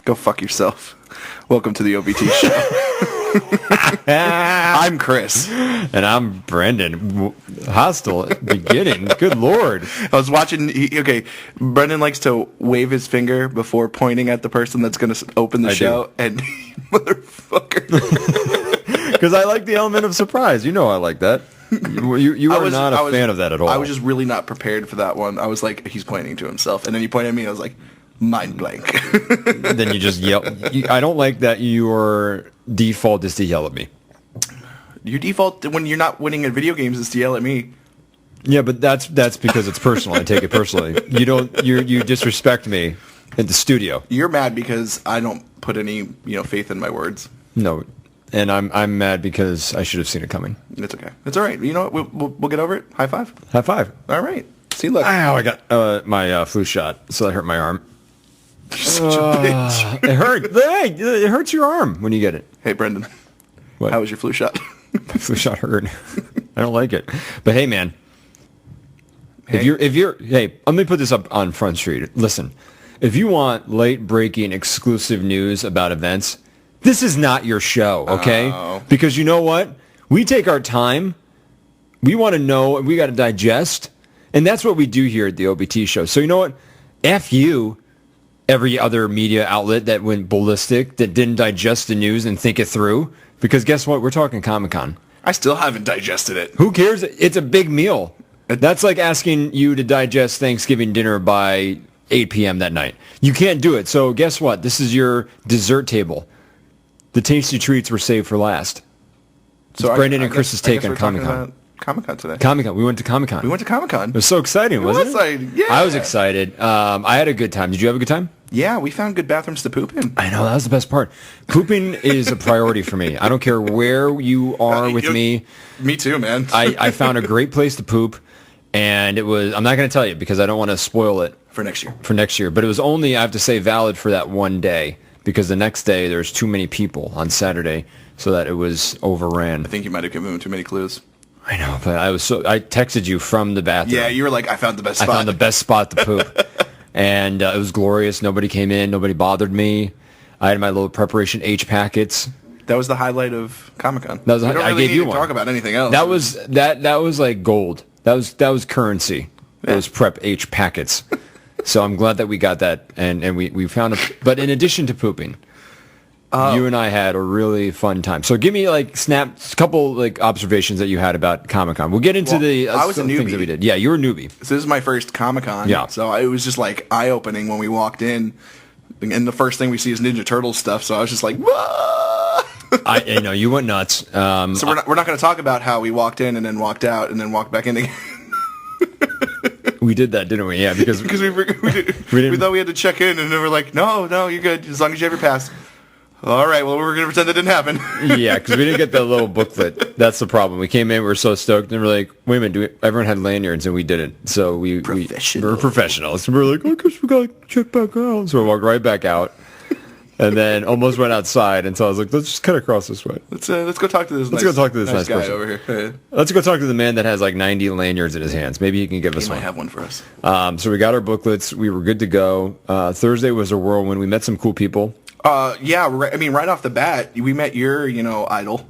Go fuck yourself. Welcome to the OBT show. I'm Chris. And I'm Brendan. Hostile beginning. Good Lord. I was watching... Brendan likes to wave his finger before pointing at the person that's going to open the show. And motherfucker. Because I like the element of surprise. You know I like that. You are not a fan of that at all. I was just really not prepared for that one. I was like, he's pointing to himself. And then he pointed at me and I was like, mind blank. Then you just yell. I don't like that your default is to yell at me. Your default when you're not winning at video games is to yell at me. Yeah, but that's because it's personal. I take it personally. You disrespect me in the studio. You're mad because I don't put any faith in my words. No, and I'm mad because I should have seen it coming. It's okay. It's all right. You know what? We'll get over it. High five. High five. All right. See you later. Ow! I got my flu shot, so that hurt my arm. You're such a bitch. It hurt. Hey, it hurts your arm when you get it. Hey, Brendan. What? How was your flu shot? My flu shot hurt. I don't like it. But hey, man. Hey. If you're hey, let me put this up on Front Street. Listen, if you want late breaking exclusive news about events, this is not your show, okay? Oh. Because you know what? We take our time. We want to know. We got to digest. And that's what we do here at the OBT show. So you know what? F you, every other media outlet that went ballistic, that didn't digest the news and think it through. Because guess what? We're talking Comic-Con. I still haven't digested it. Who cares? It's a big meal. That's like asking you to digest Thanksgiving dinner by 8 p.m. that night. You can't do it. So guess what? This is your dessert table. The tasty treats were saved for last. So Brendan and Chris's take on Comic-Con. Comic-Con today. Comic-Con. We went to Comic-Con. We went to Comic-Con. It was so exciting, wasn't it? Yeah. I was excited. I had a good time. Did you have a good time? Yeah, we found good bathrooms to poop in. I know. That was the best part. Pooping is a priority for me. I don't care where you are with me. Me too, man. I found a great place to poop, and it was... I'm not going to tell you because I don't want to spoil it. For next year. For next year. But it was only, I have to say, valid for that one day because the next day there's too many people on Saturday so that it was overran. I think you might have given him too many clues. I know, but I texted you from the bathroom. Yeah, you were like, I found the best spot. I found the best spot to poop. And it was glorious. Nobody came in. Nobody bothered me. I had my little preparation H packets. That was the highlight of Comic-Con. That was, I gave need you to one. talk about anything else. That was like gold. That was currency. Yeah. Those prep H packets. So I'm glad that we got that and we found it. But in addition to pooping, you and I had a really fun time. So give me a couple observations that you had about Comic-Con. We'll get into I was a newbie. things that we did. Yeah, you were a newbie. So this is my first Comic-Con. Yeah. So it was just like eye-opening when we walked in. And the first thing we see is Ninja Turtles stuff. So I was just like, whoa! I know, you went nuts. So we're not going to talk about how we walked in and then walked out and then walked back in again. We did that, didn't we? Yeah, because we thought we had to check in and they were like, no, you're good as long as you have your pass. All right, well, we're going to pretend it didn't happen. Yeah, because we didn't get that little booklet. That's the problem. We came in, we were so stoked, and we're like, wait a minute, everyone had lanyards, and we didn't. So we were professionals. And we were like, I guess we got to check back out. So we walked right back out, and then almost went outside until I was like, let's just cut across this way. Let's go talk to this nice guy person over here. Let's go talk to the man that has like 90 lanyards in his hands. Maybe he can give us one. He might have one for us. So we got our booklets. We were good to go. Thursday was a whirlwind. We met some cool people. Right off the bat, we met your, idol.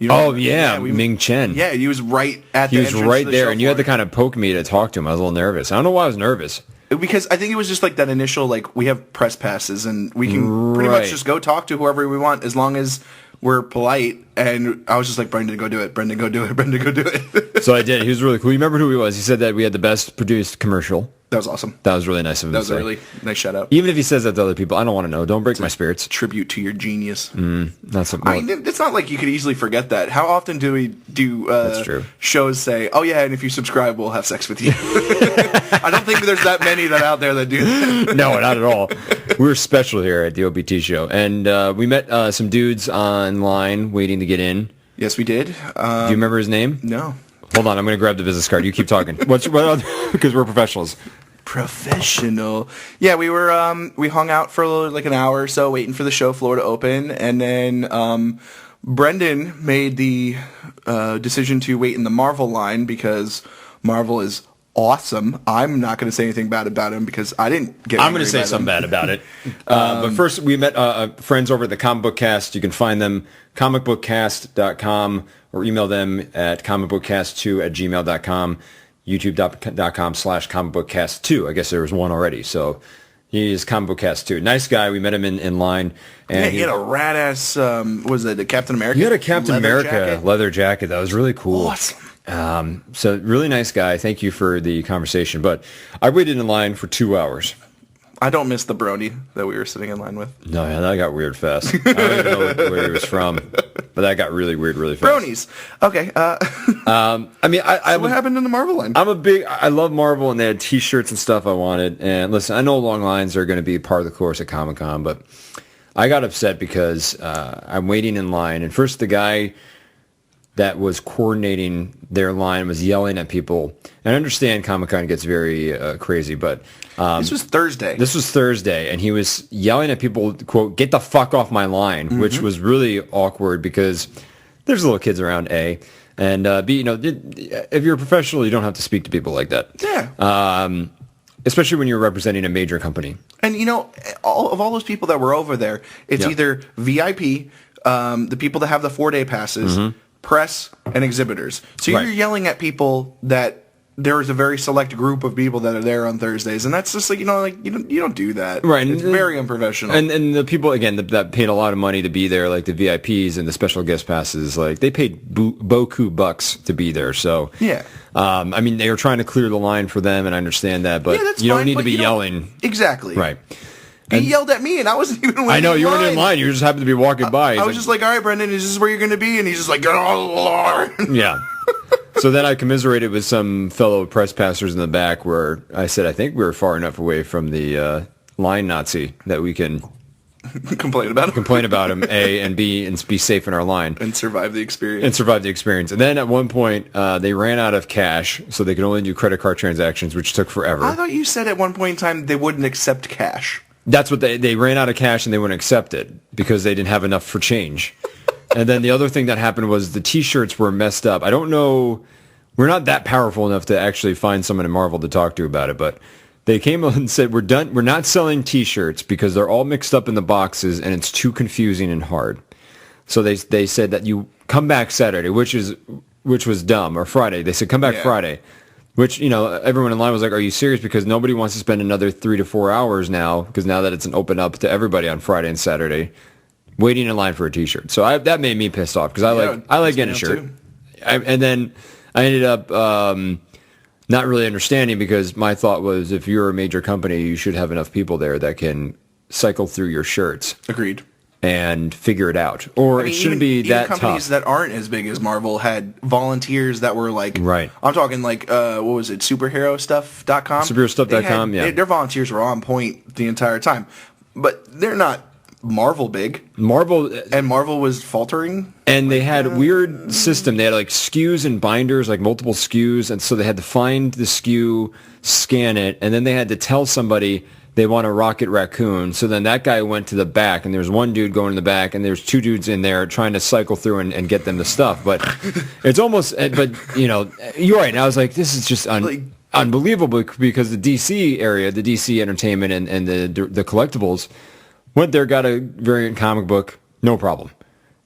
Ming Chen. Yeah, he was right at the He was entrance right to the there, show and you had floor. to kind of poke me to talk to him. I was a little nervous. I don't know why I was nervous. Because I think it was just like that initial, we have press passes, and we can pretty much just go talk to whoever we want as long as we're polite. And I was just like, Brendan, go do it. Brendan, go do it. Brendan, go do it. So I did. He was really cool. You remember who he was? He said that we had the best produced commercial. That was awesome. That was really nice of him That to was say. a really nice shout out. Even if he says that to other people, I don't want to know. Don't break my spirits. Tribute to your genius. That's what, I mean, it's not like you could easily forget that. How often do we do That's true. shows say, oh yeah, and if you subscribe, we'll have sex with you? I don't think there's that many that out there that do that. No, not at all. We were special here at the OBT show. And we met some dudes online waiting to get in. Yes, we did. Do you remember his name? No. Hold on, I'm going to grab the business card. You keep talking. Because we're professionals. Professional. Yeah, we were we hung out for like an hour or so waiting for the show floor to open, and then Brendan made the decision to wait in the Marvel line because Marvel is awesome. I'm not going to say anything bad about him because I didn't get. I'm going to say something bad about it. But first, we met friends over at the Comic Book Cast. You can find them comicbookcast.com or email them at comicbookcast2@gmail.com, youtube.com/comicbookcast2. I guess there was one already, so he is Comic Book Cast 2. Nice guy. We met him in line. And yeah, he had a rad ass. Was it a Captain America? He had a Captain America leather jacket that was really cool. Awesome. So really nice guy. Thank you for the conversation. But I waited in line for 2 hours. I don't miss the brony that we were sitting in line with. No, yeah, that got weird fast. I don't even know where he was from, but that got really weird really fast. Bronies. Okay. I mean, what happened in the Marvel line? I love Marvel, and they had T-shirts and stuff I wanted. And listen, I know long lines are going to be part of the course at Comic-Con, but I got upset because I'm waiting in line, and first the guy that was coordinating their line was yelling at people. And I understand Comic-Con gets very crazy, but this was Thursday. And he was yelling at people, quote, "Get the fuck off my line," which was really awkward because there's little kids around, A, and B, you know, if you're a professional, you don't have to speak to people like that. Yeah. Especially when you're representing a major company. And, you know, all those people that were over there, it's either VIP, the people that have the 4-day passes, press, and exhibitors. So you're yelling at people that there is a very select group of people that are there on Thursdays, and that's just like, you know, like you don't do that. Right. It's very unprofessional. And the people, again, that paid a lot of money to be there, like the VIPs and the special guest passes, like they paid boku bucks to be there. So yeah. I mean, they were trying to clear the line for them, and I understand that, but you don't need to be yelling. Exactly. Right. He yelled at me, and I wasn't even waiting. I know, you weren't in line. You just happened to be walking by. I was just like, all right, Brendan, is this where you're going to be? And he's just like, oh, Lord. Yeah. So then I commiserated with some fellow press passers in the back where I said, I think we were far enough away from the line Nazi that we can complain about him, A, and B, and be safe in our line. And survive the experience. And then at one point, they ran out of cash, so they could only do credit card transactions, which took forever. I thought you said at one point in time they wouldn't accept cash. That's what they ran out of cash and they wouldn't accept it because they didn't have enough for change. And then the other thing that happened was the T-shirts were messed up. I don't know. We're not that powerful enough to actually find someone in Marvel to talk to about it, but they came up and said, we're done. We're not selling T-shirts because they're all mixed up in the boxes and it's too confusing and hard. So they said that you come back Saturday, which was dumb, or Friday. They said come back Friday. Which, you know, everyone in line was like, are you serious? Because nobody wants to spend another 3 to 4 hours now, because now that it's an open up to everybody on Friday and Saturday, waiting in line for a T-shirt. So that made me pissed off, because I like getting a shirt. And then I ended up not really understanding, because my thought was if you're a major company, you should have enough people there that can cycle through your shirts. Agreed. And figure it out. Or it shouldn't be that tough. Companies that aren't as big as Marvel had volunteers that were like... Right. I'm talking like, what was it, superherostuff.com? Superherostuff.com, yeah. Their volunteers were on point the entire time. But they're not Marvel big. And Marvel was faltering. And they had a weird system. They had like SKUs and binders, like multiple SKUs. And so they had to find the SKU, scan it, and then they had to tell somebody... they want a Rocket Raccoon. So then that guy went to the back, and there's one dude going in the back, and there's 2 dudes in there trying to cycle through and get them the stuff. But it's almost, but, you know, you're right. And I was like, this is just unbelievable, because the DC area, the DC Entertainment and the collectibles, went there, got a variant comic book, no problem.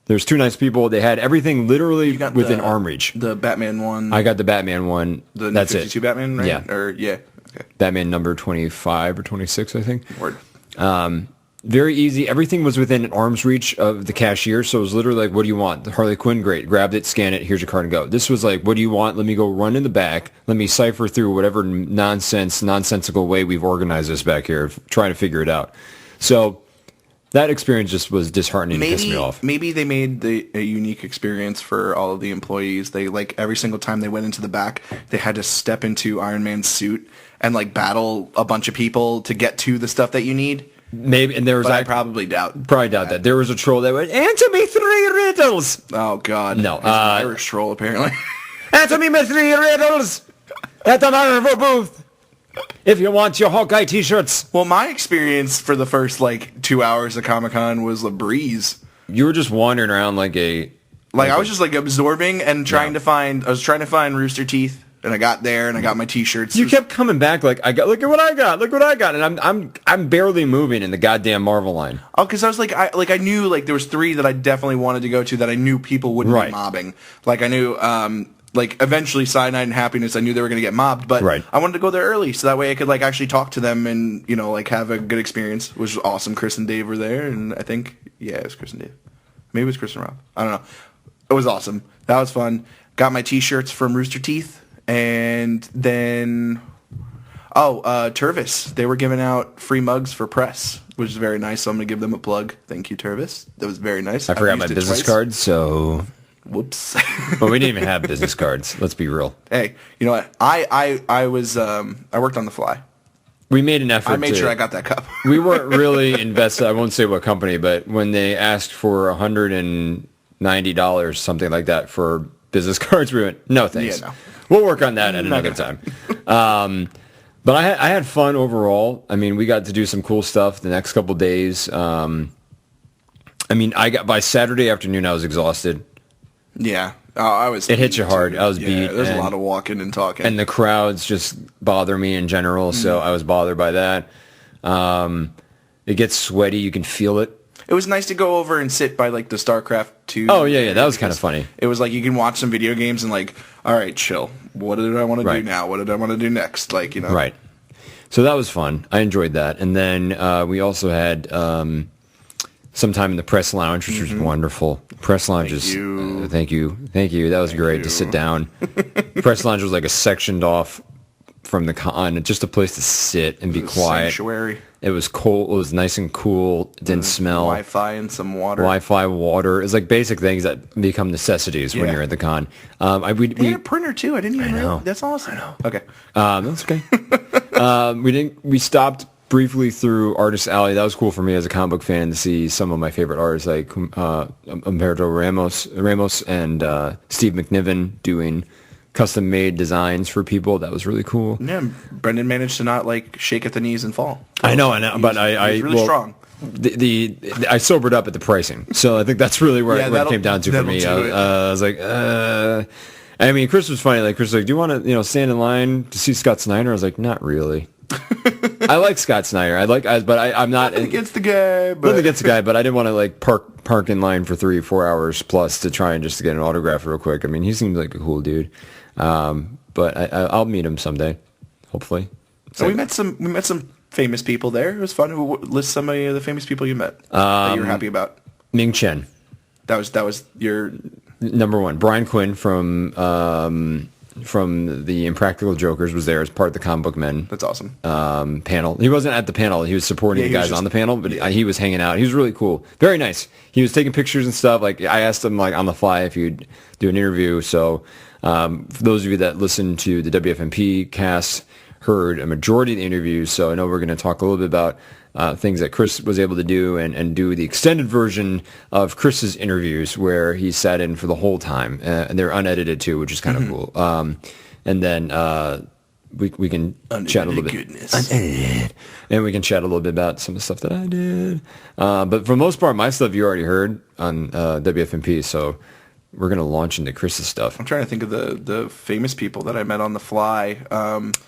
There's 2 nice people. They had everything literally within arm reach. The Batman one. I got the Batman one. That's 52 it. Batman, right? Yeah. Okay. Batman number 25 or 26, I think. Word. Very easy. Everything was within an arm's reach of the cashier, so it was literally like, what do you want? Harley Quinn, great. Grabbed it, scan it, here's your card and go. This was like, what do you want? Let me go run in the back. Let me cipher through whatever nonsensical way we've organized this back here, trying to figure it out. So that experience just was disheartening and pissed me off. Maybe they made a unique experience for all of the employees. They, like, every single time they went into the back, they had to step into Iron Man's suit and like battle a bunch of people to get to the stuff that you need. Maybe, and there was... I probably doubt that. There was a troll that went, answer me 3 riddles! Oh, God. No. He's an Irish troll, apparently. Answer me 3 riddles at the Marvel booth if you want your Hawkeye T-shirts. Well, my experience for the first, like, 2 hours of Comic-Con was a breeze. You were just wandering around like I was just, like, absorbing and trying to find... I was trying to find Rooster Teeth And I got there, and I got my T-shirts. You kept coming back like, look at what I got, and I'm barely moving in the goddamn Marvel line. Oh, because I was like, I knew like there was 3 that I definitely wanted to go to that I knew people wouldn't be mobbing. Like I knew, like eventually Cyanide and Happiness, I knew they were going to get mobbed, but I wanted to go there early so that way I could like actually talk to them and like have a good experience, which was awesome. Chris and Dave were there, and I think it was Chris and Dave, maybe it was Chris and Rob. I don't know. It was awesome. That was fun. Got my T-shirts from Rooster Teeth. And then, Tervis. They were giving out free mugs for press, which is very nice. So I'm going to give them a plug. Thank you, Tervis. That was very nice. I forgot my business card, so... Whoops. Well, we didn't even have business cards. Let's be real. Hey, you know what? I worked on the fly. We made an effort. I made sure I got that cup. We weren't really invested. I won't say what company, but when they asked for $190, something like that, for business cards, we went, no thanks. Yeah, no. We'll work on that at another time. But I had fun overall. I mean, we got to do some cool stuff the next couple days. I mean, by Saturday afternoon, I was exhausted. Yeah. I was. It hit you hard. I was beat. There's a lot of walking and talking. And the crowds just bother me in general, so I was bothered by that. It gets sweaty. You can feel it. It was nice to go over and sit by like the StarCraft 2. Oh, yeah, that was kind of funny. It was like you can watch some video games and like, all right, chill. What did I want to do now? What did I want to do next? Like, Right. So that was fun. I enjoyed that. And then we also had some time in the press lounge, which was wonderful. Press lounge is... Thank you. That was great to sit down. Press lounge was like a sectioned off from the con, just a place to sit and be quiet. Sanctuary. It was cold. It was nice and cool. It didn't smell. Wi-Fi and some water. Wi-Fi, water. It's like basic things that become necessities when you're at the con. We had a printer too. I didn't even know. That's awesome. I know. Okay. That's okay. We stopped briefly through Artist Alley. That was cool for me as a comic book fan to see some of my favorite artists like Humberto Ramos and Steve McNiven doing custom-made designs for people. That was really cool. Yeah, Brendan managed to not like shake at the knees and fall. I know, but I was really strong. I sobered up at the pricing, so I think that's really where it came down to for me. I was like, I mean, Chris was funny. Like Chris was like, do you want to stand in line to see Scott Snyder? I was like, not really. I like Scott Snyder. I'm not against the guy. Nothing against the guy, but I didn't want to like park in line for 3-4 hours plus to try and just to get an autograph real quick. I mean, he seems like a cool dude. But I'll meet him someday, hopefully. So we met some famous people there. It was fun. Who list some of the famous people you met that you were happy about? Ming Chen. That was your number one. Brian Quinn from the Impractical Jokers was there as part of the Comic Book Men. That's awesome. Panel. He wasn't at the panel. He was supporting the guys on the panel, but he was hanging out. He was really cool. Very nice. He was taking pictures and stuff. Like I asked him like on the fly if he'd do an interview. So for those of you that listen to the WFMP cast, heard a majority of the interviews. So I know we're going to talk a little bit about things that Chris was able to do and do the extended version of Chris's interviews where he sat in for the whole time. And they're unedited too, which is kind of cool. And then we can chat a little bit. Unedited. And we can chat a little bit about some of the stuff that I did. But for the most part, my stuff you already heard on WFMP. So we're going to launch into Chris's stuff. I'm trying to think of the famous people that I met on the fly.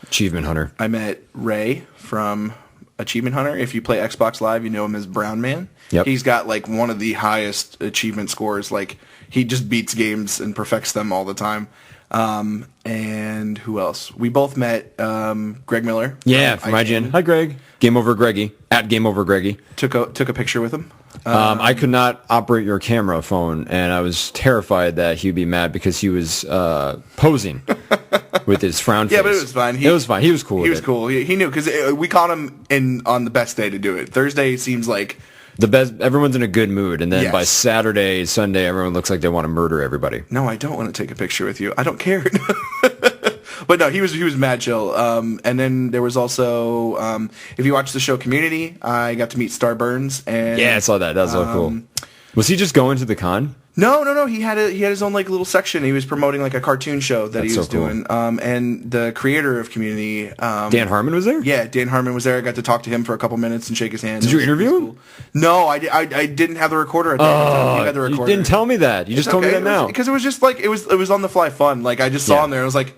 Achievement Hunter. I met Ray from Achievement Hunter. If you play Xbox Live, you know him as Brown Man. Yep. He's got like one of the highest achievement scores. Like he just beats games and perfects them all the time. And who else? We both met Greg Miller. Yeah, from IGN. Hi, Greg. Game Over Greggy. At Game Over Greggy. Took a picture with him. I could not operate your camera phone, and I was terrified that he'd be mad because he was posing with his frown face. Yeah, but it was fine. It was fine. He was cool. He was cool. He knew because we caught him on the best day to do it. Thursday seems like the best. Everyone's in a good mood, and then yes. by Saturday, Sunday, everyone looks like they want to murder everybody. No, I don't want to take a picture with you. I don't care. But no, he was mad chill. And then there was also, if you watch the show Community, I got to meet Star Burns. And yeah, I saw that. That was so cool. Was he just going to the con? No. He had his own like little section. He was promoting like a cartoon show that he was doing. And the creator of Community, Dan Harmon was there. Yeah, Dan Harmon was there. I got to talk to him for a couple minutes and shake his hand. Did you interview him? Cool. No, I didn't have the recorder at the time. You had the recorder. You didn't tell me that. You just told me that now. Because it was just like it was on the fly fun. Like I just saw him there. I was like,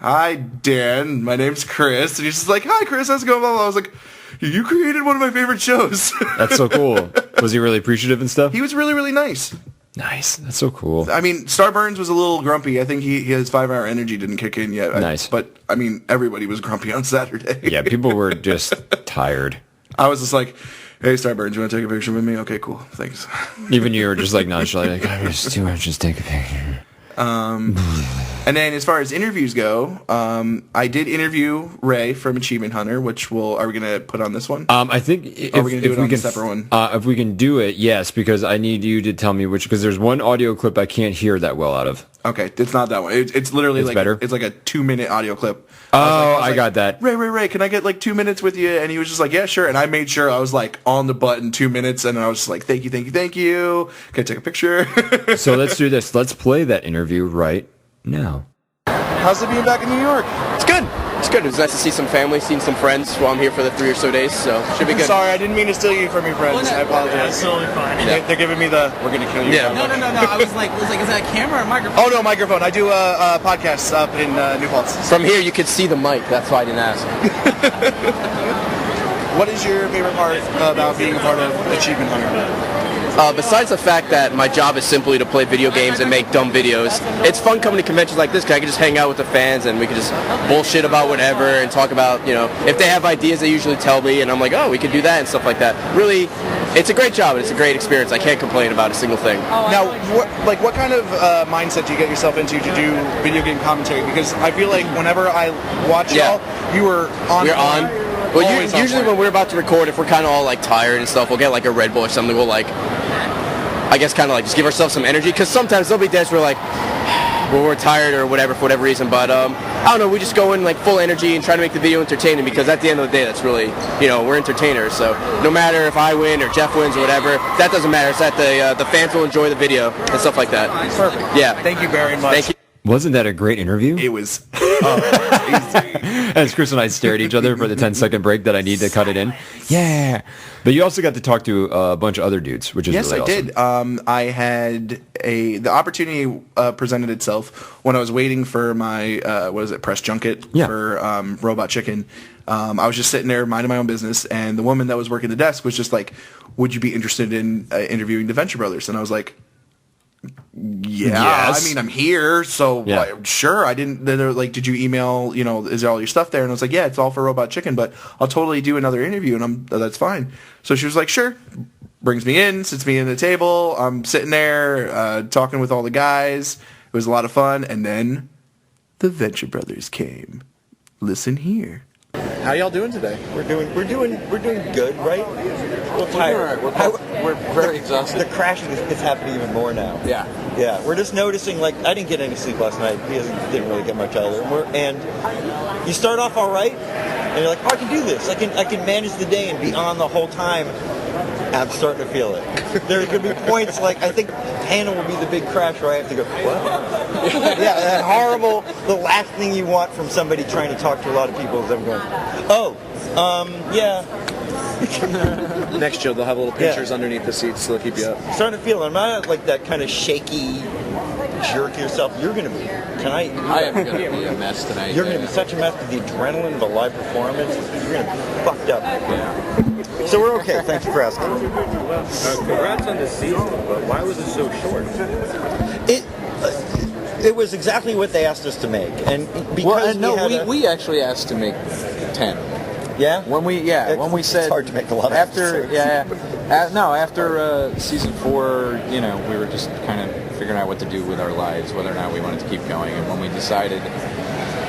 hi, Dan. My name's Chris. And he's just like, hi, Chris. How's it going? Blah, blah. I was like, you created one of my favorite shows. That's so cool. Was he really appreciative and stuff? He was really, really nice. Nice. That's so cool. I mean, Starburns was a little grumpy. I think his 5-hour energy didn't kick in yet. Nice. But, I mean, everybody was grumpy on Saturday. Yeah, people were just tired. I was just like, hey, Starburns, you want to take a picture with me? Okay, cool. Thanks. Even you were just like nonchalant, like, it's too much, just take a picture. And then as far as interviews go, I did interview Ray from Achievement Hunter, which are we going to put on this one? I think are we going to do it on a separate one? If we can do it, yes, because I need you to tell me which, because there's one audio clip I can't hear that well out of. Okay, it's not that one. It's literally like better? It's like a 2-minute audio clip. I got that. Ray, can I get like 2 minutes with you? And he was just like, yeah, sure. And I made sure I was like on the button 2 minutes, and I was just like, thank you. Can I take a picture? So let's do this. Let's play that interview right now. How's it being back in New York? It's good. It's good. It was nice to see some family, seen some friends while I'm here for the 3 or so days, so should be good. Sorry, I didn't mean to steal you from your friends. I apologize. That's totally fine. Yeah. They're giving me the, we're going to kill you. Yeah. No. I was like, is that a camera or a microphone? Oh, no, microphone. I do podcasts up in New Paltz. From here, you could see the mic. That's why I didn't ask. What is your favorite part about being a part of Achievement Hunter? Besides the fact that my job is simply to play video games and make dumb videos, it's fun coming to conventions like this because I can just hang out with the fans and we can just bullshit about whatever and talk about, if they have ideas, they usually tell me and I'm like, oh, we could do that and stuff like that. Really, it's a great job and it's a great experience. I can't complain about a single thing. Now, what kind of mindset do you get yourself into to do video game commentary? Because I feel like whenever I watch y'all, you were on. We're on. Well, usually when we're about to record, if we're kind of all like tired and stuff, we'll get like a Red Bull or something. We'll just give ourselves some energy. Because sometimes there'll be days where we're tired or whatever for whatever reason. But I don't know. We just go in like full energy and try to make the video entertaining. Because at the end of the day, that's really we're entertainers. So no matter if I win or Jeff wins or whatever, that doesn't matter. It's that the fans will enjoy the video and stuff like that. Perfect. Yeah. Thank you very much. Thank you. Wasn't that a great interview? It was. As Chris and I stare at each other for the 10-second break that I need to cut it in. Yeah. But you also got to talk to a bunch of other dudes, which is really awesome. Yes, I did. I had the opportunity presented itself when I was waiting for my, press junket for Robot Chicken. I was just sitting there minding my own business, and the woman that was working the desk was just like, would you be interested in interviewing the Venture Brothers? And I was like, yeah, yes. I mean, I'm here, so sure. I didn't. They're like, did you email? Is all your stuff there? And I was like, yeah, it's all for Robot Chicken, but I'll totally do another interview, and that's fine. So she was like, sure. Brings me in, sits me in the table. I'm sitting there talking with all the guys. It was a lot of fun, and then the Venture Brothers came. Listen here. How y'all doing today? We're doing good, right? A little tired. We're very exhausted. The crashing is happening even more now. Yeah. We're just noticing. I didn't get any sleep last night. He didn't really get much either. And you start off all right, and you're like, oh, I can do this. I can manage the day and be on the whole time. I'm starting to feel it. There could be points I think Hannah will be the big crash where I have to go, what? Yeah, that horrible, the last thing you want from somebody trying to talk to a lot of people is them going, yeah. Next show, they'll have little pictures underneath the seats so they'll keep you up. I'm starting to feel it. I'm not like that kind of shaky jerk yourself. You're going to be tonight. I am going to be a mess tonight. You're going to be such a mess with the adrenaline of a live performance. You're going to be fucked up. Yeah. So we're okay. Thank you for asking. Congrats on the season, but why was it so short? It was exactly what they asked us to make, and because we actually asked to make 10. Yeah. When we said it's hard to make a lot after of episodes. after season 4, we were just kind of figuring out what to do with our lives, whether or not we wanted to keep going, and when we decided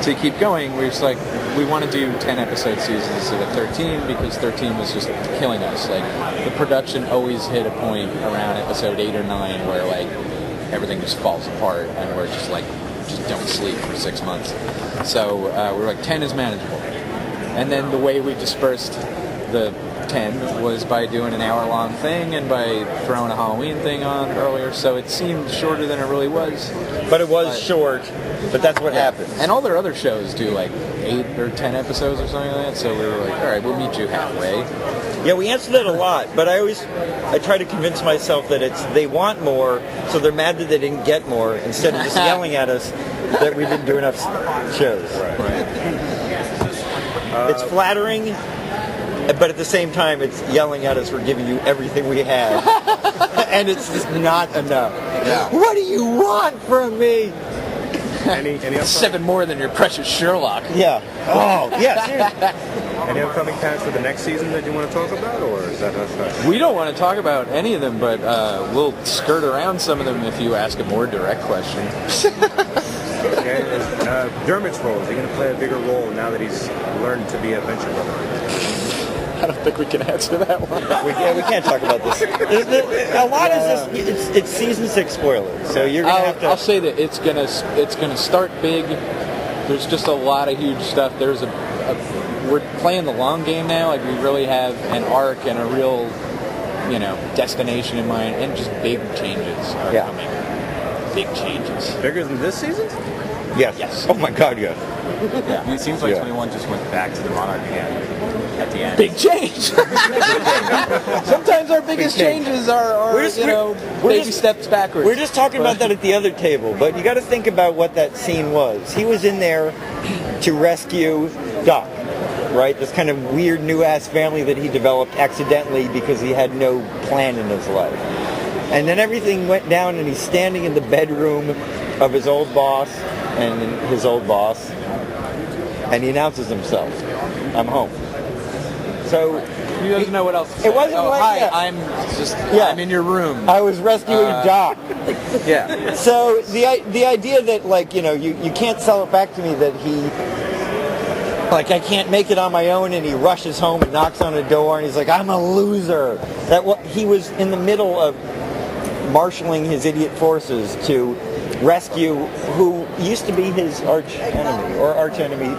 to keep going, we were just like, we want to do 10 episode seasons instead of 13 because 13 was just killing us. The production always hit a point around episode 8 or 9 where everything just falls apart and we're just don't sleep for 6 months. So we were like, 10 is manageable. And then the way we dispersed the 10 was by doing an hour-long thing and by throwing a Halloween thing on earlier, so it seemed shorter than it really was. But it was short, but that's what happens. And all their other shows do 8 8 or 10 episodes or something like that. So we were like, all right, we'll meet you halfway. Yeah, we answered that a lot, but I try to convince myself that they want more, so they're mad that they didn't get more, instead of just yelling at us that we didn't do enough shows. Right. It's flattering, but at the same time, it's yelling at us for giving you everything we had, and it's just not enough. Yeah. What do you want from me? Any upcoming, 7 more than your precious Sherlock. Yeah. Oh, yeah, seriously. any upcoming plans for the next season that you want to talk about, or is that not? We don't want to talk about any of them, but we'll skirt around some of them if you ask a more direct question. Okay. Dermot's role, is he going to play a bigger role now that he's learned to be a venture brother? I don't think we can answer that one. We can't talk about this. A lot is just it's season 6 spoilers, so you're gonna have to. I'll say that it's gonna start big. There's just a lot of huge stuff. There's we're playing the long game now. Like we really have an arc and a real, destination in mind, and just big changes are coming. Big changes. Bigger than this season? Yes. Oh my God, yes. Yeah. It seems like 21 just went back to the Monarch again at the end. Big change. Sometimes our biggest changes are baby steps backwards. We're just talking about that at the other table, but you got to think about what that scene was. He was in there to rescue Doc, right? This kind of weird new ass family that he developed accidentally because he had no plan in his life. And then everything went down, and he's standing in the bedroom of his old boss and his old boss, and he announces himself, "I'm home." So he doesn't know what else to say. It wasn't hi, that. I'm in your room. I was rescuing Doc. Yeah. So the idea that you can't sell it back to me that he I can't make it on my own, and he rushes home and knocks on a door, and he's like, "I'm a loser." He was in the middle of marshaling his idiot forces to rescue who used to be his arch enemy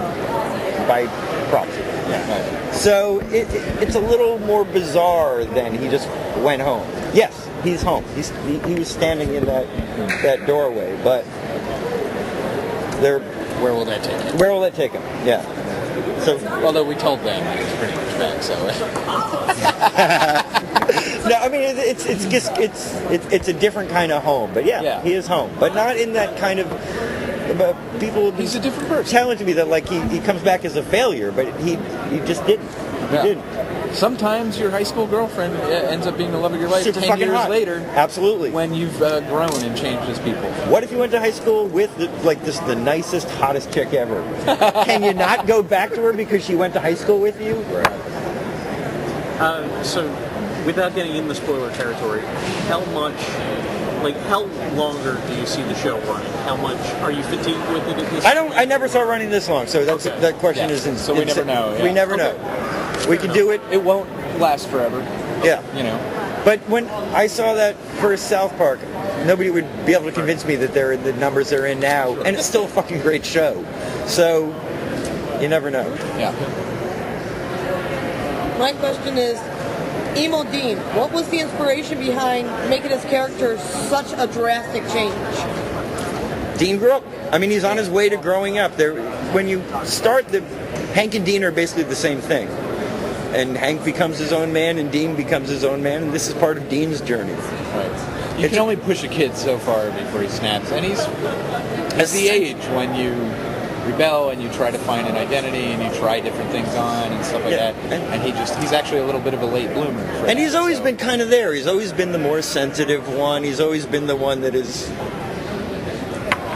by proxy. Yeah. So it's a little more bizarre than he just went home. Yes, he's home. He was standing in that doorway, but where will that take him? Where will that take him? Yeah. So although we told them he was pretty much back, so. No, I mean it's a different kind of home, but yeah, he is home, but not in that kind of. People. He's a different person. Telling to me that he comes back as a failure, but he just didn't. He didn't. Sometimes your high school girlfriend ends up being the love of your life Super 10 years hot. later. Absolutely. When you've grown and changed as people. What if you went to high school with the nicest, hottest chick ever? Can you not go back to her because she went to high school with you? Right. So, without getting in the spoiler territory, how longer do you see the show running? How much are you fatigued with it at this point? I never saw it running this long, so that question is so we never know. Yeah. We never know. We can do it. It won't last forever. Yeah. But when I saw that first South Park, nobody would be able to convince me that they're in the numbers they're in now, and it's still a fucking great show. So you never know. Yeah. My question is, Emo Dean, what was the inspiration behind making his character such a drastic change? Dean grew up. I mean, he's on his way to growing up. When you start, Hank and Dean are basically the same thing. And Hank becomes his own man, and Dean becomes his own man, and this is part of Dean's journey. Right. You can only push a kid so far before he snaps, and he's the age when you rebel and you try to find an identity and you try different things on and stuff like that. And he's actually a little bit of a late bloomer. And he's always been kind of there. He's always been the more sensitive one. He's always been the one that is.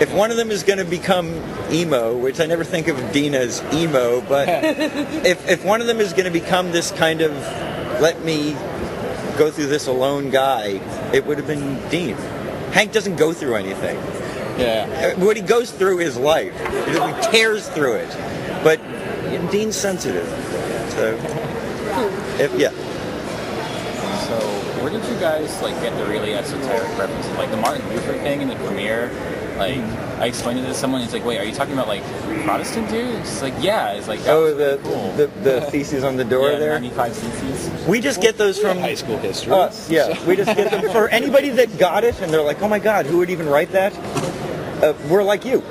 If one of them is going to become emo, which I never think of Dean as emo, but if one of them is going to become this kind of let me go through this alone guy, it would have been Dean. Hank doesn't go through anything. Yeah. What he goes through is life. He tears through it. But Dean's sensitive. So, So, where did you guys get the really esoteric references? Like the Martin Luther thing in the premiere. I explained it to someone. He's like, "Wait, are you talking about Protestant dude?" It's just like, "Yeah." It's like, the theses on the door there. 95 theses. We just get those from high school history. Us, yeah. We just get them for anybody that got it, and they're like, "Oh my God, who would even write that?" We're like you.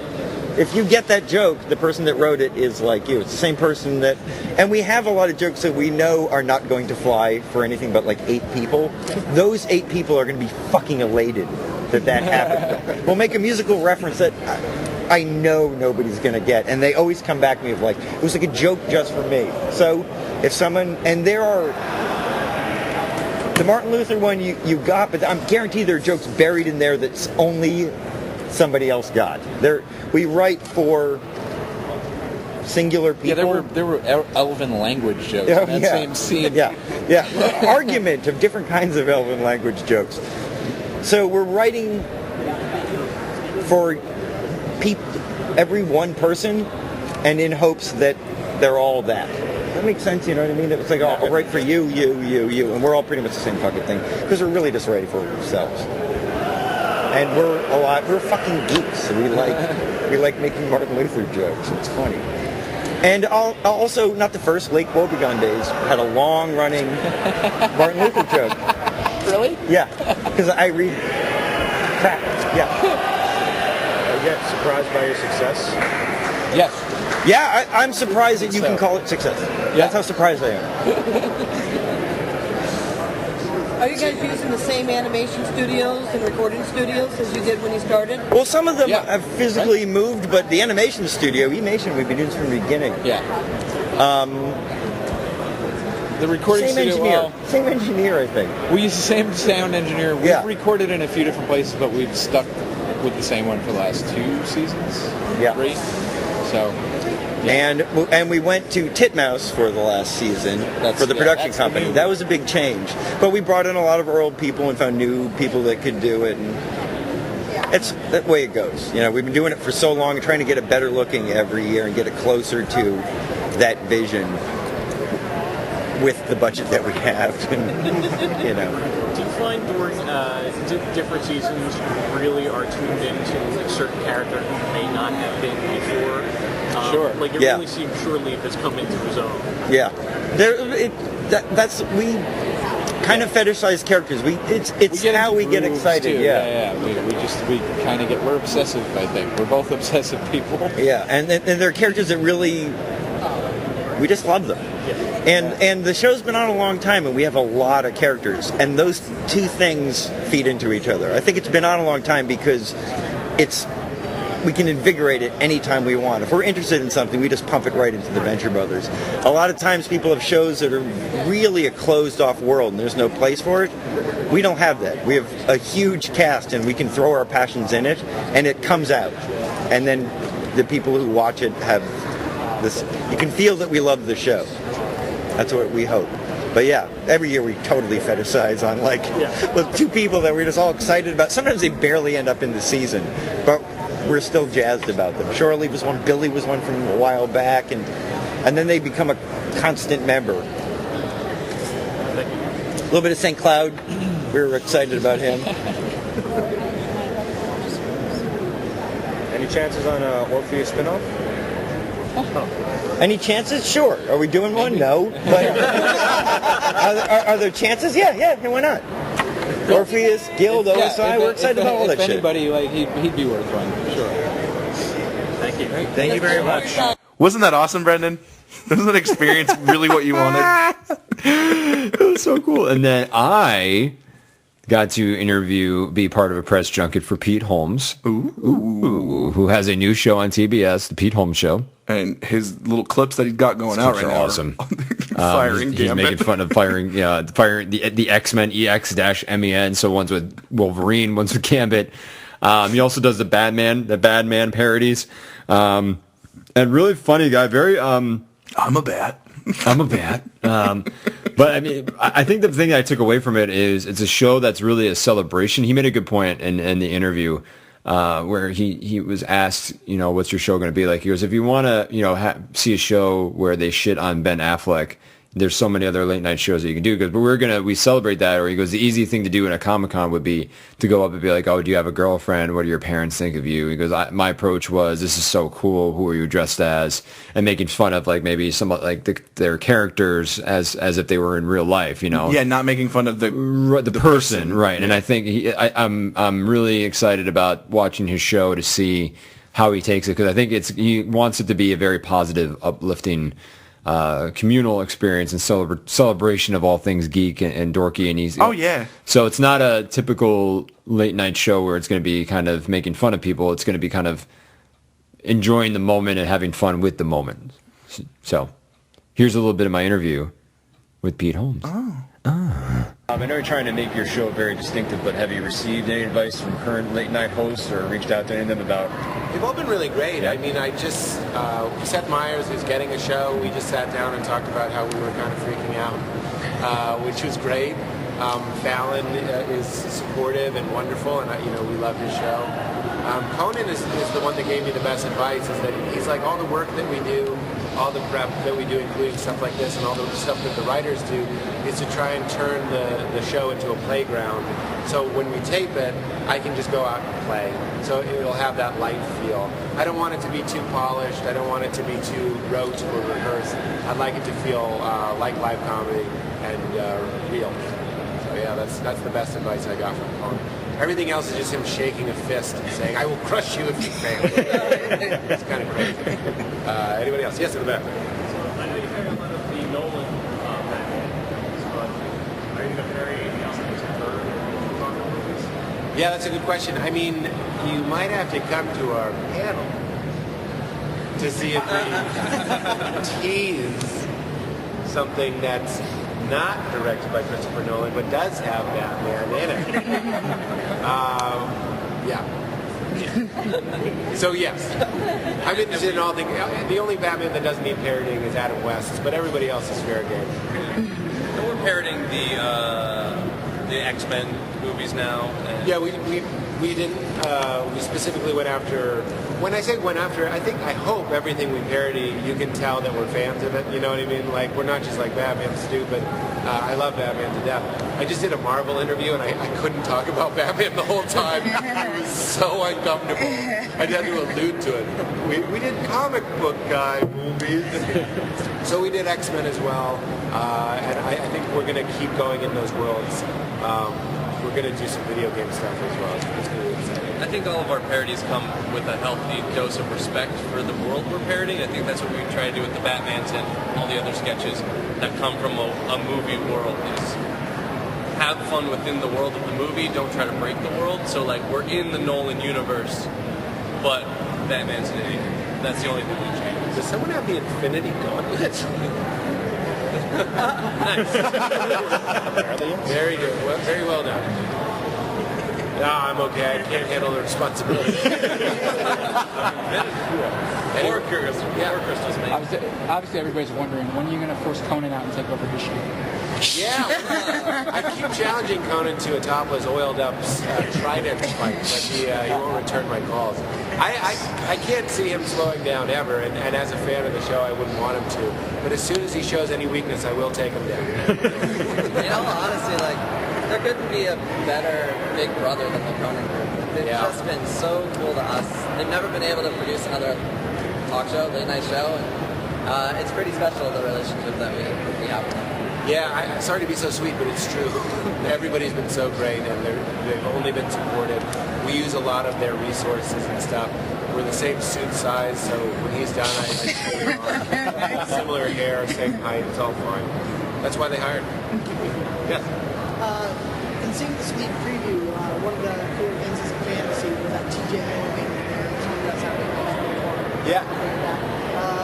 if you get that joke, the person that wrote it is like you. It's the same person that, and we have a lot of jokes that we know are not going to fly for anything but like 8 people. Those 8 people are going to be fucking elated that happened. We'll make a musical reference that I know nobody's going to get, and they always come back to me with like, it was like a joke just for me. So if someone, and there are, the Martin Luther one you got, but I'm guaranteed there are jokes buried in there that's only somebody else got. We write for singular people. Yeah, there were elven language jokes Oh, in that same scene. Yeah. Argument of different kinds of elven language jokes. So we're writing for every one person, and in hopes that they're all that. That makes sense, you know what I mean? It's like, I'll write for you, and we're all pretty much the same fucking thing, because we're really just writing for ourselves. And we're fucking geeks, so we like making Martin Luther jokes. It's funny. And also, not the first, Lake Wobegon days had a long-running Martin Luther joke. Really? Yeah, because I read crap. Yeah. Are you guys surprised by your success? Yes. Yeah, I'm surprised that you can call it success. Yeah. That's how surprised I am. Are you guys using the same animation studios and recording studios as you did when you started? Well, some of them have physically moved, but the animation studio, E-Mation, we've been doing this from the beginning. Yeah. The recording studio. Same engineer, I think. We use the same sound engineer. We've recorded in a few different places, but we've stuck with the same one for the last 2 seasons. Yeah. 3. So. Yeah. And we went to Titmouse for the last season for the production company. That was a big change. But we brought in a lot of our old people and found new people that could do it. And it's that way it goes. You know, we've been doing it for so long, trying to get it better looking every year and get it closer to that vision with the budget that we have. And, you know. Do you find during different seasons you really are tuned into a certain character who may not have been before? Sure. Like it really seems Shore Leave has come into his own. Yeah. We kind of fetishize characters. It's how we get excited. Too. Yeah. We're obsessive, I think. We're both obsessive people. Yeah, and there are characters that really, we just love them. And the show's been on a long time, and we have a lot of characters, and those 2 things feed into each other. I think it's been on a long time because we can invigorate it anytime we want. If we're interested in something, we just pump it right into the Venture Brothers. A lot of times people have shows that are really a closed-off world and there's no place for it. We don't have that. We have a huge cast and we can throw our passions in it and it comes out. And then the people who watch it have this, you can feel that we love the show. That's what we hope. But yeah, every year we totally fetishize on with 2 people that we're just all excited about. Sometimes they barely end up in the season, but we're still jazzed about them. Shore Leave was one, Billy was one from a while back, and then they become a constant member. A little bit of St. Cloud, we were excited about him. Any chances on Orpheus spinoff? Any chances? Sure. Are we doing one? No. But are there chances? Yeah, why not? Orpheus, Guild, OSI, we're excited about all that shit. If anybody, he'd be worth one, for sure. Thank you. Thank you very much. Wasn't that awesome, Brendan? Wasn't that experience really what you wanted? It was so cool. And then I got to be part of a press junket for Pete Holmes, who has a new show on TBS, The Pete Holmes Show. And his little clips that he's got going out right now. Awesome. Firing he's making fun of firing the X-Men EX-MEN. So one's with Wolverine, one's with Gambit. He also does the Batman parodies. And really funny guy. Very. I'm a bat. But I mean, I think the thing that I took away from it is it's a show that's really a celebration. He made a good point in the interview. Where he was asked, what's your show going to be like? He goes, if you want to, see a show where they shit on Ben Affleck, there's so many other late night shows that you can do. But we celebrate that. Or he goes, the easy thing to do in a Comic-Con would be to go up and be like, oh, do you have a girlfriend? What do your parents think of you? He goes, my approach was, this is so cool. Who are you dressed as? And making fun of maybe some their characters as if they were in real life, Yeah, not making fun of the person, right? Yeah. And I think I'm really excited about watching his show to see how he takes it, because I think he wants it to be a very positive, uplifting, communal experience and celebration of all things geek and dorky. And he's so it's not a typical late night show where it's going to be kind of making fun of people. It's going to be kind of enjoying the moment and having fun with the moment. So here's a little bit of my interview with Pete Holmes. I know you're trying to make your show very distinctive, but have you received any advice from current late night hosts or reached out to any of them about? They've all been really great. I mean, Seth Meyers is getting a show. We just sat down and talked about how we were kind of freaking out, which was great. Fallon is supportive and wonderful, and we love his show. Conan is the one that gave me the best advice. Is that he's like, all the work that we do, all the prep that we do, including stuff like this, and all the stuff that the writers do, is to try and turn the show into a playground. So when we tape it, I can just go out and play. So it'll have that light feel. I don't want it to be too polished. I don't want it to be too rote or rehearsed. I'd like it to feel like live comedy and real. So yeah, that's the best advice I got from Conan. Everything else is just him shaking a fist and saying, "I will crush you if you fail." It's kind of crazy. Anybody else? Yes, in the back. I know you heard a lot of the Nolan Batman, but are you going to parody anything else that you've heard on the movies? Yeah, that's a good question. I mean, you might have to come to our panel to see if we tease something that's not directed by Christopher Nolan, but does have Batman in it. So yes, I'm interested in all things. The only Batman that doesn't need parodying is Adam West's, but everybody else is fair game. And we're parodying the X-Men movies now. Yeah, we didn't. We specifically went after. When I say went after, I hope everything we parody, you can tell that we're fans of it. You know what I mean? Like, we're not just like, Batman's stupid. I love Batman to death. I just did a Marvel interview, and I couldn't talk about Batman the whole time. It was so uncomfortable. I had to allude to it. We did comic book guy movies. So we did X-Men as well. And I think we're going to keep going in those worlds. We're going to do some video game stuff as well. It's going to be exciting. I think all of our parodies come with a healthy dose of respect for the world we're parodying. I think that's what we try to do with the Batmans and all the other sketches that come from a movie world. Is have fun within the world of the movie. Don't try to break the world. So like, we're in the Nolan universe, but Batman's an idiot. That's the only thing we change. Does someone have the Infinity Gauntlet? Nice. Very good. Well, very well done. No, I'm okay. I can't handle the responsibility. More curious. More crystals, mate. Obviously, everybody's wondering, when are you going to force Conan out and take over his show? Yeah. I keep challenging Conan to a topless, oiled-up trident fight, but he won't return my calls. I can't see him slowing down ever, and as a fan of the show, I wouldn't want him to. But as soon as he shows any weakness, I will take him down. Honestly, there couldn't be a better Big Brother than the Conan group. They've just been so cool to us. They've never been able to produce another talk show, late night show, and it's pretty special, the relationship that we have with them. Yeah, sorry to be so sweet, but it's true. Everybody's been so great, and they've only been supportive. We use a lot of their resources and stuff. We're the same suit size, so when he's done, I put him on. Similar hair, same height, it's all fine. That's why they hired me. Yes. In seeing the sneak preview, one of the cool things is a fantasy was that TJ being there. That's how it Yeah.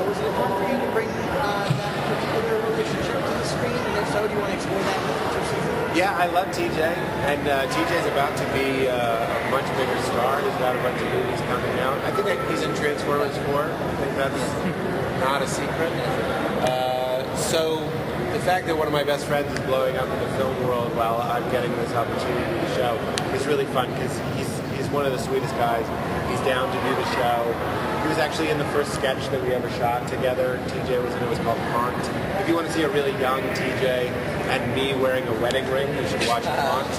Was it important for you to bring that particular relationship to the screen? And if so, do you want to explore that in the future season? Yeah, I love TJ, and TJ's about to be a much bigger star. He's got a bunch of movies coming out. I think he's in Transformers 4. I think that's not a secret. So the fact that one of my best friends is blowing up in the film world while I'm getting this opportunity to show is really fun, because he's one of the sweetest guys. He's down to do the show. He was actually in the first sketch that we ever shot together. TJ was in it. It was called Haunt. If you want to see a really young TJ and me wearing a wedding ring, you should watch Haunt.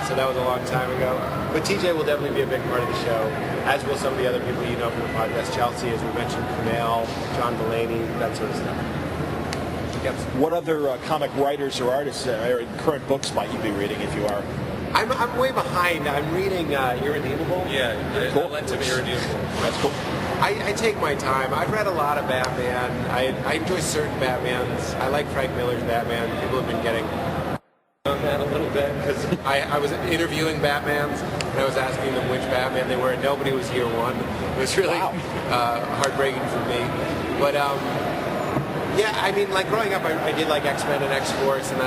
So that was a long time ago. But TJ will definitely be a big part of the show, as will some of the other people you know from the podcast. Chelsea, as we mentioned, Kumail, John Mulaney, that sort of stuff. What other comic writers or artists or current books might you be reading if you are? I'm way behind. I'm reading Irredeemable. Yeah, I lent him Irredeemable. That's cool. I take my time. I've read a lot of Batman. I enjoy certain Batmans. I like Frank Miller's Batman. People have been getting on that a little bit because I was interviewing Batmans and I was asking them which Batman they were, and nobody was Year One. It was really heartbreaking for me. But yeah, I mean, like growing up, I did like X-Men and X-Force, and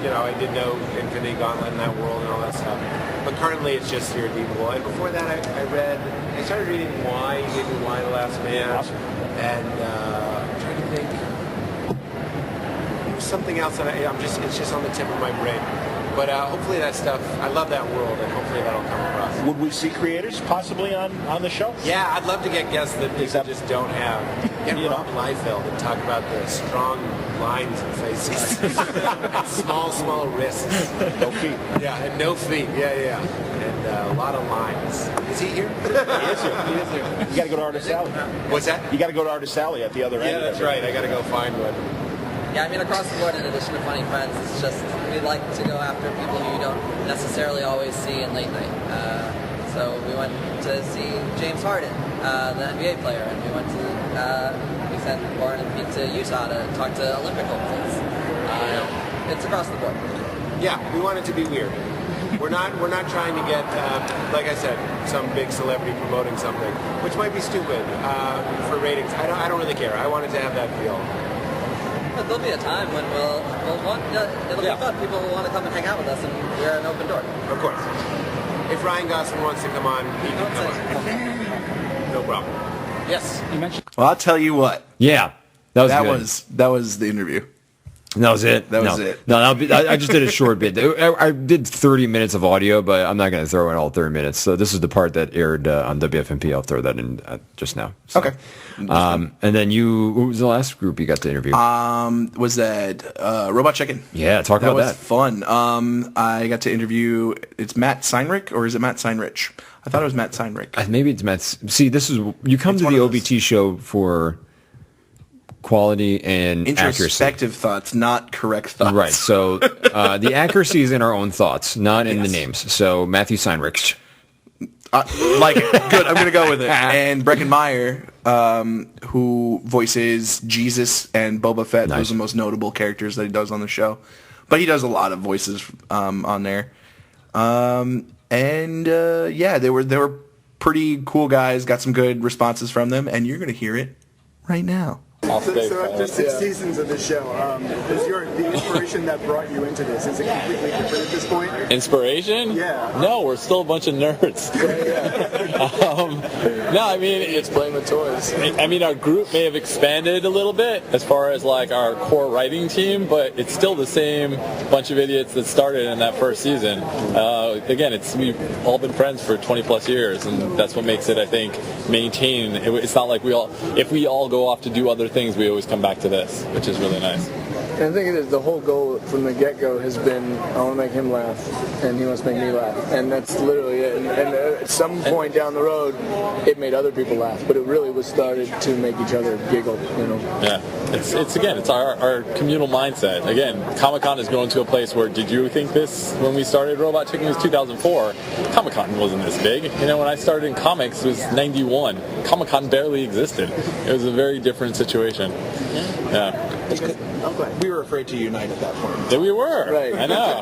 you know, I did know Infinity Gauntlet in that world and all that stuff. But currently, it's just Irredeemable. And before that, I started reading Y. He gave me Y the Last Man, and I'm trying to think. There was something else that it's just on the tip of my brain. But hopefully that stuff, I love that world, and hopefully that'll come across. Would we see creators possibly on the show? Yeah, I'd love to get guests that people just don't have. Get Rob Liefeld and talk about the strong lines and faces. small wrists. No feet. Yeah, and no feet. Yeah. And a lot of lines. Is he here? He is here. You got to go to Artist Alley. What's that? You got to go to Artist Alley at the other end. Yeah, that's right. I got to go find one. Yeah, I mean, across the board, in addition to Funny Friends, it's just, we like to go after people who you don't necessarily always see in late night. So we went to see James Harden, the NBA player, and we sent Warren and Pete to Utah to talk to Olympic hopefuls. It's across the board. Yeah, we want it to be weird. We're not trying to get, like I said, some big celebrity promoting something, which might be stupid for ratings. I don't really care. I want it to have that feel. But there'll be a time when it'll be fun. People will want to come and hang out with us, and we're an open door. Of course. If Ryan Gosling wants to come on, he can come on. No problem. Yes. You mentioned. Well, I'll tell you what. Yeah, that was the interview. That was it. That was it. No, I just did a short bit. I did 30 minutes of audio, but I'm not going to throw in all 30 minits. So this is the part that aired on WFMP. I'll throw that in just now. So. Okay. And then what was the last group you got to interview? Was that Robot Chicken? Yeah, talk about that. That was fun. I got to interview. It's Matt Seinrich, or is it Matt Seinrich? I thought it was Matt Seinrich. Maybe it's Matt. See, you come to the OBT show for quality and introspective accuracy. Thoughts, not correct thoughts. Right. So the accuracy is in our own thoughts, not in the names. So Matthew Seinrich. Like it. Good. I'm going to go with it. And Breckin Meyer, who voices Jesus and Boba Fett. Nice. Those are the most notable characters that he does on the show. But he does a lot of voices on there. Yeah, they were pretty cool guys. Got some good responses from them, and you're going to hear it right now. So after 6 seasons of the show, is the inspiration that brought you into this, is it completely different at this point? Inspiration? Yeah. No, we're still a bunch of nerds. No, I mean, it's playing with toys. I mean, our group may have expanded a little bit as far as like our core writing team, but it's still the same bunch of idiots that started in that first season. Again, we've all been friends for 20 plus years, and that's what makes it, I think, maintain. It's not like if we all go off to do other things, we always come back to this, which is really nice. And I think it is, the whole goal from the get-go has been, I want to make him laugh, and he wants to make me laugh. And that's literally it. And at some point down the road, it made other people laugh. But it really was started to make each other giggle, you know. Yeah. It's our communal mindset. Again, Comic-Con has grown to a place where, did you think this when we started Robot Chicken? It was 2004. Comic-Con wasn't this big. You know, when I started in comics, it was 91. Comic-Con barely existed. It was a very different situation. Yeah. We were afraid to unite at that point. Yeah, we were. Right. I know.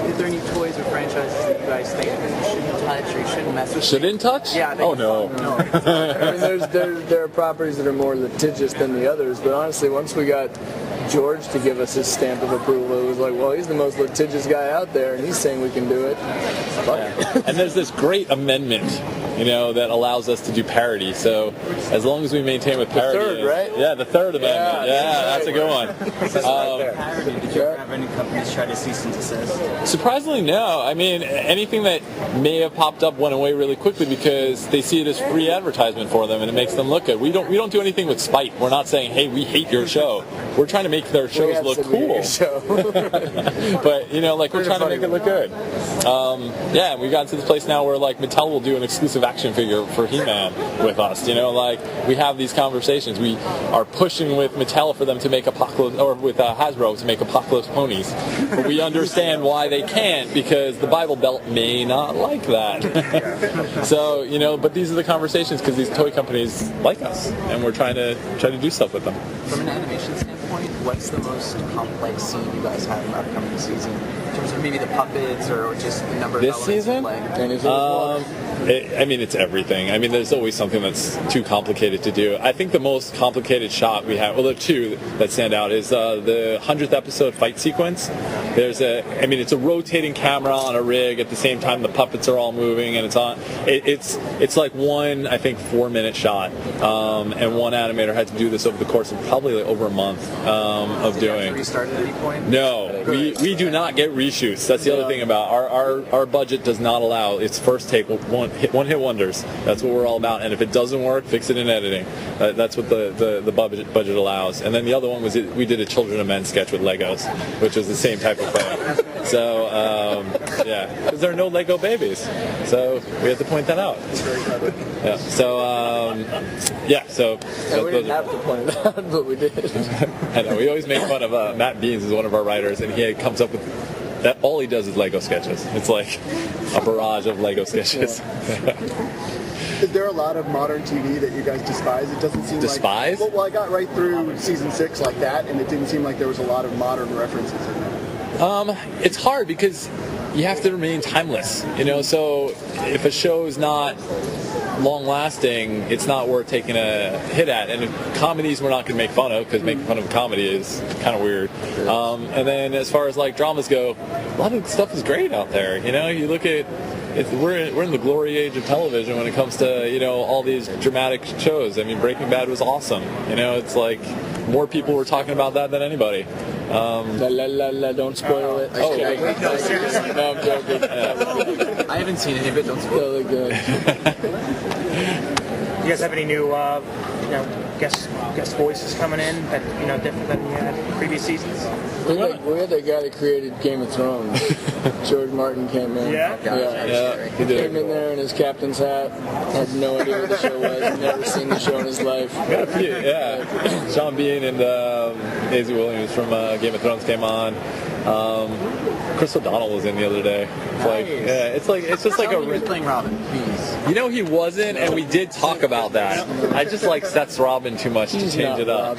Is there any toys or franchises that you guys think you shouldn't touch or you shouldn't mess with? Shouldn't touch? Yeah. Oh, no. I mean, there are properties that are more litigious than the others, but honestly, once we got George to give us his stamp of approval, it was like, well, he's the most litigious guy out there, and he's saying we can do it. And there's this great amendment, that allows us to do parody. So as long as we maintain with parody. The third, right? Yeah, the third amendment. Yeah, that's a good one. Parody. Did you ever have any companies try to cease and desist? Surprisingly, no. I mean, anything that may have popped up went away really quickly because they see it as free advertisement for them, and it makes them look good. We don't do anything with spite. We're not saying, hey, we hate your show. We're trying to make their shows look cool. But we're trying to make it look good. And we got to this place now where Mattel will do an exclusive action figure for He-Man with us. We have these conversations. We are pushing with Mattel for them to make Apocalypse, or with Hasbro to make Apocalypse ponies. But we understand why they can't, because the Bible Belt may not like that. So, you know, but these are the conversations because these toy companies like us, and we're trying to do stuff with them. From an animation standpoint, what's the most complex scene you guys have in the upcoming season? In terms of maybe the puppets or just the number of This elements season? Like? It's everything. I mean, there's always something that's too complicated to do. I think the most complicated shot we have, well, there are two that stand out, is the 100th episode fight sequence. It's a rotating camera on a rig at the same time the puppets are all moving, and it's like one, I think, 4-minute shot. And one animator had to do this over the course of probably like over a month of doing. Did you restart at any point? No, we do not get reshoots. That's the other thing about our budget does not allow. It's first take, one hit wonders. That's what we're all about. And if it doesn't work, fix it in editing. That's what the budget allows. And then the other one was we did a Children of Men sketch with Legos, which was the same type of thing. So because there are no Lego babies, so we have to point that out. Yeah. So we didn't have to point it out, but we did. I know. We always make fun of Matt Beans is one of our writers, and he comes up with that. All he does is Lego sketches. It's like a barrage of Lego sketches. Is there a lot of modern TV that you guys despise? It doesn't seem Despise? Well, I got right through season 6 like that, and it didn't seem like there was a lot of modern references in there. It's hard because you have to remain timeless, you know. So if a show is not long-lasting, it's not worth taking a hit at. And comedies we're not going to make fun of, because making fun of a comedy is kind of weird. And then as far as like dramas go, a lot of the stuff is great out there. You know, you look at we're in the glory age of television when it comes to, you know, all these dramatic shows. I mean, Breaking Bad was awesome. You know, it's like more people were talking about that than anybody. Don't spoil it. Oh, no, seriously. No, I'm joking. I haven't seen any of it. Don't spoil it. Good. You guys have any new, guest voices coming in that different than you had in previous seasons? We had that guy that created Game of Thrones. George Martin came in. Yeah? He came in there in his captain's hat. Had no idea what the show was. Never seen the show in his life. Yeah. Sean Bean and Daisy Williams from Game of Thrones came on. Chris O'Donnell was in the other day. It's just like he was playing Robin. Please. You know, he wasn't, and we did talk about that. I just like Seth's Robin too much to change it up.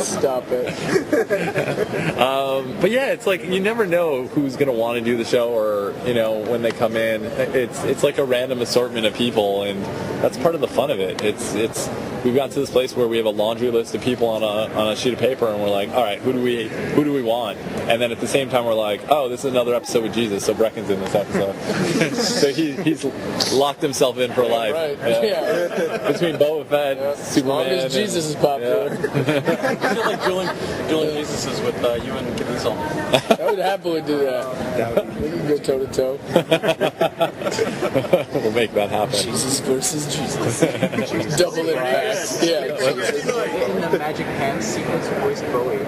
Stop it. But yeah, it's like you never know who's going to want to do the show, or when they come in. It's like a random assortment of people, and that's part of the fun of it. We've gotten to this place where we have a laundry list of people on a sheet of paper, and we're like, all right, who do we want? And then at the same time, we're like, oh, this is another episode with Jesus, so Brecken's in this episode. So he's locked himself in for life. Right. Yeah. Between Boba Fett, Superman. As long as Jesus is popular. I feel like dueling Jesuses with you and Caviezel. I would happily do that. We can go toe to toe. We'll make that happen. Jesus versus Jesus. Double impact. Yeah. In the Magic Pants sequence, who voiced Bowie?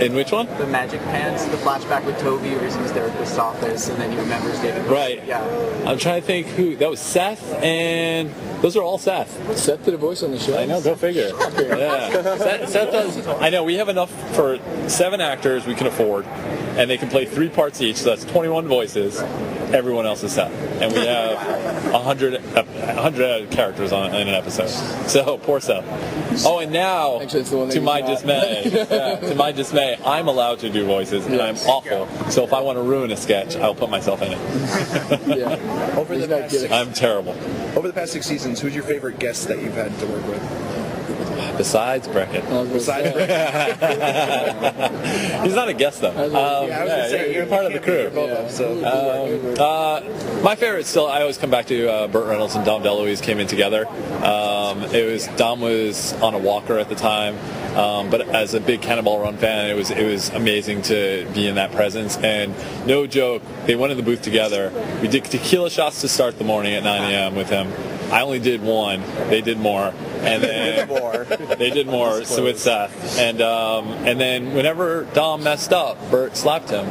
In which one? The Magic Pants, the flashback with Toby, where he's in his therapist's office, and then he remembers David Bowie. Right. Yeah. I'm trying to think who. That was Seth, and those are all Seth. Seth did a voice on the show. I know, go figure. Yeah. Seth does. I know, we have enough for 7 actors we can afford, and they can play 3 parts each, so that's 21 voices. Everyone else is Seth. And we have 100 characters in an episode. So, poor Seth. Oh, and now, to my dismay, I'm allowed to do voices, and I'm awful. So if I want to ruin a sketch, I'll put myself in it. I'm terrible. Over the past 6 seasons, who's your favorite guest that you've had to work with? Besides Brecken. Besides Brecken. He's not a guest, though. You're part of the crew. My favorite still, I always come back to Burt Reynolds and Dom DeLuise came in together. Dom was on a walker at the time, but as a big Cannonball Run fan, it was amazing to be in that presence. And no joke, they went in the booth together. We did tequila shots to start the morning at 9 a.m. with him. I only did one. They did more, and then they did more. So with Seth, and then whenever Dom messed up, Bert slapped him,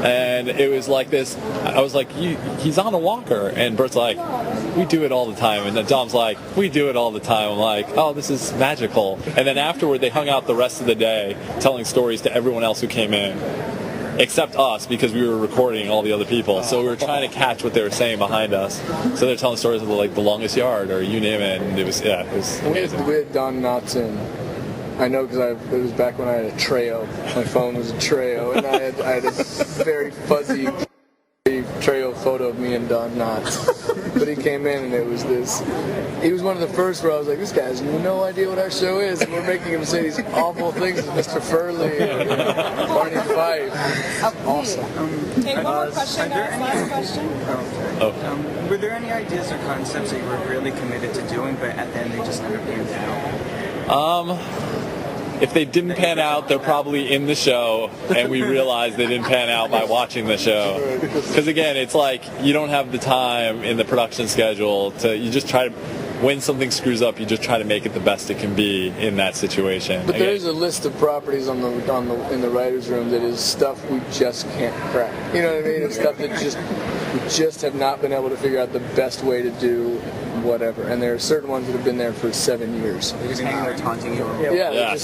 and it was like this. I was like, "He's on a walker," and Bert's like, we do it all the time. And then Dom's like, we do it all the time. I'm like, oh, this is magical. And then afterward, they hung out the rest of the day telling stories to everyone else who came in, except us, because we were recording all the other people. So we were trying to catch what they were saying behind us. So they're telling stories of like the longest yard or you name it. And it was amazing. We had Don Knotts in. I know because it was back when I had a Treo. My phone was a Treo, and I had a very fuzzy Treo photo of me and Don Knotts. But he came in, and it was this. He was one of the first where I was like, this guy has no idea what our show is, and we're making him say these awful things to Mr. Furley and Barney Fife. Awesome. Take one more question, guys. Last question. Were there any ideas or concepts that you were really committed to doing, but at the end they just never panned out? If they didn't pan out, they're probably in the show, and we realized they didn't pan out by watching the show. Because again, it's like you don't have the time in the production schedule you just try to, when something screws up, you just try to make it the best it can be in that situation. But there's a list of properties in the writers' room that is stuff we just can't crack. You know what I mean? It's stuff that we just have not been able to figure out the best way to do whatever. And there are certain ones that have been there for 7 years. They're just hanging there taunting you. Yeah.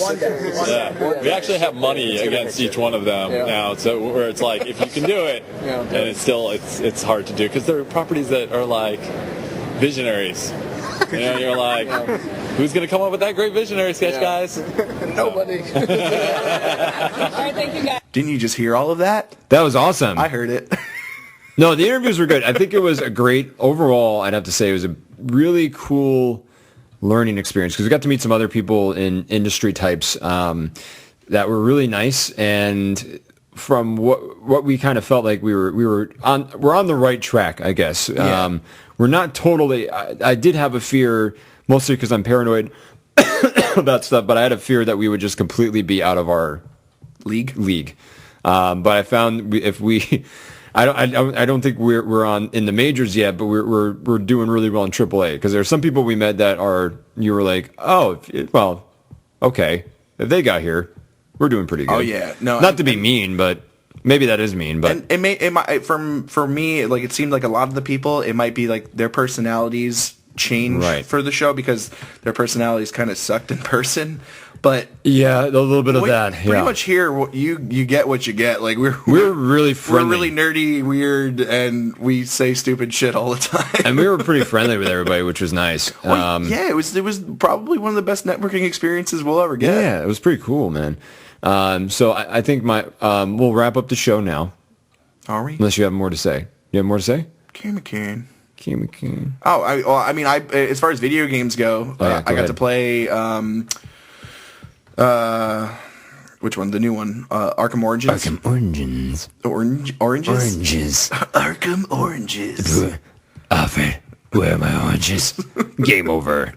We actually have money against each one of them now, so where it's like if you can do it, and it's still it's hard to do because there are properties that are like visionaries. You know, you're like, who's going to come up with that great visionary sketch, guys? Nobody. All right, thank you, guys. Didn't you just hear all of that? That was awesome. I heard it. No, the interviews were good. I think it was a great, overall, I'd have to say it was a really cool learning experience because we got to meet some other people in industry types that were really nice, and from what we kind of felt like we're on the right track, I guess. Yeah. We're not totally. I did have a fear, mostly because I'm paranoid about stuff, but I had a fear that we would just completely be out of our league. But I found if we. I don't think we're on in the majors yet, but we're doing really well in AAA because there are some people we met that you were like, oh, well, okay, if they got here, we're doing pretty good. Oh yeah, no, not to be mean, but maybe that is mean. But it might for me, like it seemed like a lot of the people, it might be like their personalities changed for the show because their personalities kind of sucked in person. But yeah, a little bit of that. Pretty much here, you get what you get. Like we're really friendly. We're really nerdy, weird, and we say stupid shit all the time. And we were pretty friendly with everybody, which was nice. Yeah, it was probably one of the best networking experiences we'll ever get. Yeah, it was pretty cool, man. So I think we'll wrap up the show now. Are we? Unless you have more to say. You have more to say? Can. Oh, I mean, as far as video games go, I got to play. Which one? The new one, Arkham Origins. Arkham Origins. Oranges. Arkham Oranges. Alfred, where are my oranges? Game over.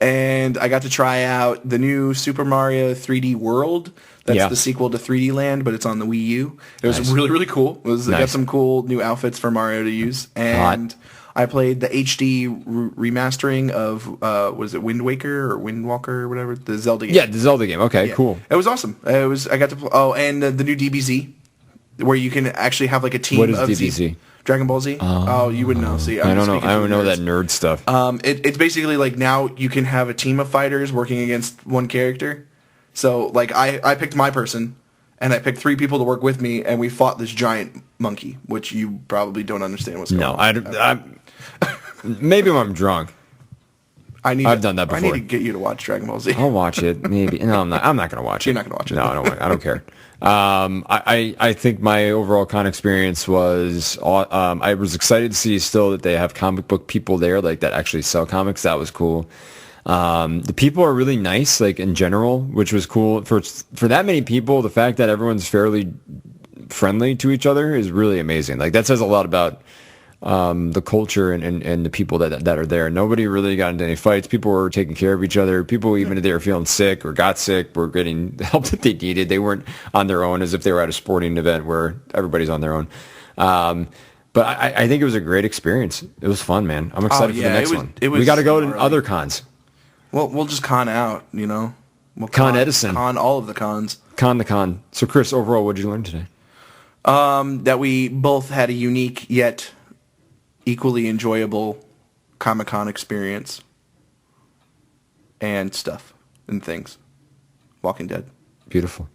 And I got to try out the new Super Mario 3D World. That's the sequel to 3D Land, but it's on the Wii U. It was really, really cool. It got some cool new outfits for Mario to use. And I played the HD remastering of, was it Wind Waker or Wind Walker or whatever? The Zelda game. Yeah, the Zelda game. Okay, cool. It was awesome. I got to and the new DBZ, where you can actually have like a team of DBZ? Dragon Ball Z? Oh, you wouldn't know. See, I don't know. I don't know that nerd stuff. It's basically like now you can have a team of fighters working against one character. So like I picked my person, and I picked 3 people to work with me, and we fought this giant monkey, which you probably don't understand what's going on. No, maybe when I'm drunk. I've done that before. I need to get you to watch Dragon Ball Z. I'll watch it, maybe. No, I'm not going to watch it. You're not going to watch it. No, I don't care. I think my overall con experience was, I was excited to see still that they have comic book people there, like that actually sell comics. That was cool. The people are really nice, like in general, which was cool. For that many people, the fact that everyone's fairly friendly to each other is really amazing. Like that says a lot about the culture and the people that are there. Nobody really got into any fights. People were taking care of each other. People, even if they were feeling sick or got sick, were getting the help that they needed. They weren't on their own as if they were at a sporting event where everybody's on their own. But I think it was a great experience. It was fun, man. I'm excited for the next one. We got to go to other cons. Well, we'll just con out, you know. We'll con Edison. Con all of the cons. Con the con. So, Chris, overall, what did you learn today? That we both had a unique yet equally enjoyable Comic-Con experience and stuff and things. Walking Dead. Beautiful.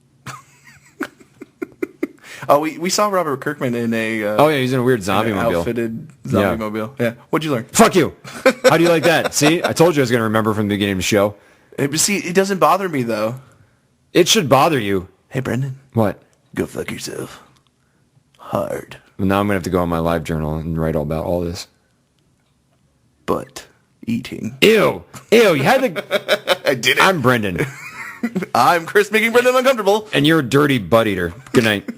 Oh, we saw Robert Kirkman in a... oh, yeah, he's in a weird zombie mobile. Outfitted zombie mobile. Yeah. What'd you learn? Fuck you. How do you like that? See? I told you I was going to remember from the beginning of the show. See, it doesn't bother me, though. It should bother you. Hey, Brendan. What? Go fuck yourself. Hard. Well, now I'm going to have to go on my live journal and write all about all this. But eating. Ew. Ew. You had to... I did it. I'm Brendan. I'm Chris, making Brendan uncomfortable. And you're a dirty butt eater. Good night.